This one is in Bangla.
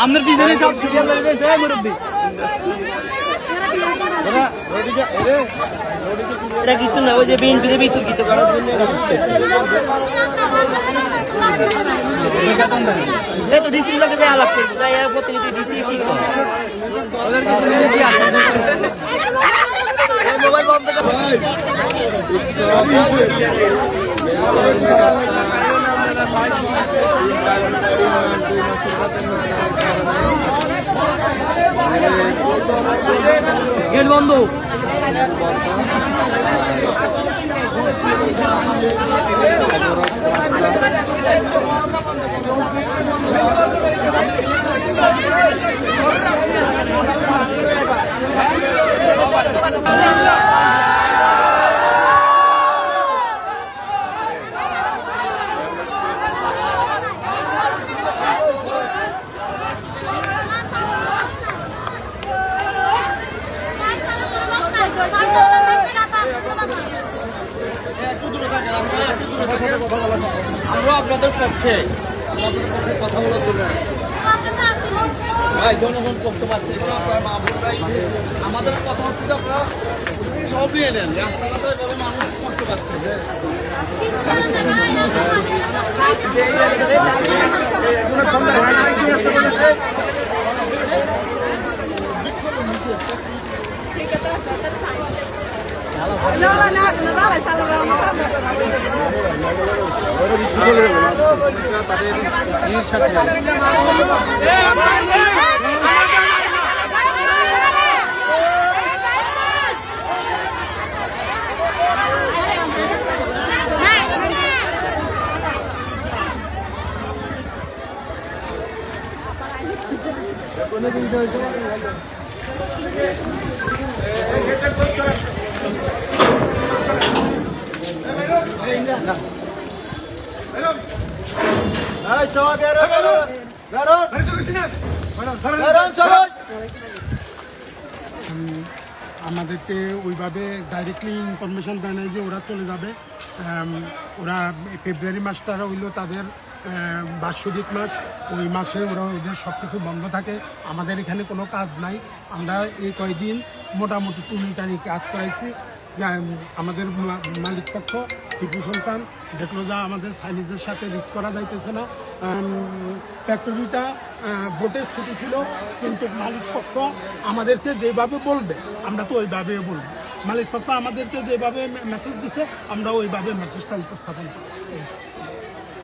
আপনার পিছনে সব সিরিয়াল রয়েছে মুরব্বী এটা কিছু না, ওই যে বিএনপিতে বিতর্কিত করার জন্য তো ডিসি লোকে যাই আলাপ করবো, যাই আর প্রতিনিধি ডিসি কি মোবাইল বন্ধ গেট বন্ধ আমরা আপনাদের পক্ষে কথা বলার জন্য জনগণ করতে পারছে আমাদের কথা হচ্ছে যে আপনারা সব নিয়ে নেন, রাস্তাঘাটে এভাবে মানুষ করতে পারছে। আমাদেরকে ওইভাবে ডাইরেক্টলি ইনফরমেশন দেয় নাই যে ওরা চলে যাবে। ওরা ফেব্রুয়ারি মাসটা হইলো তাদের বাৎসরিক মাস, ওই মাসে ওরা ওদের সব কিছু বন্ধ থাকে, আমাদের এখানে কোনো কাজ নাই। আমরা এই কয়েকদিন মোটামুটি টুনিটানি কাজ করাইছি। আমাদের মালিক পক্ষ টিপু সুলতান দেখলো যা আমাদের চাইনিজের সাথে রিচ করা যাইতেছে না। ফ্যাক্টরিটা ভোটের ছুটি ছিল, কিন্তু মালিক পক্ষ আমাদেরকে যেভাবে বলবে আমরা তো ওইভাবে বলবো। মালিক পক্ষ আমাদেরকে যেভাবে মেসেজ দিছে আমরা ওইভাবে মেসেজটা উপস্থাপন করছি।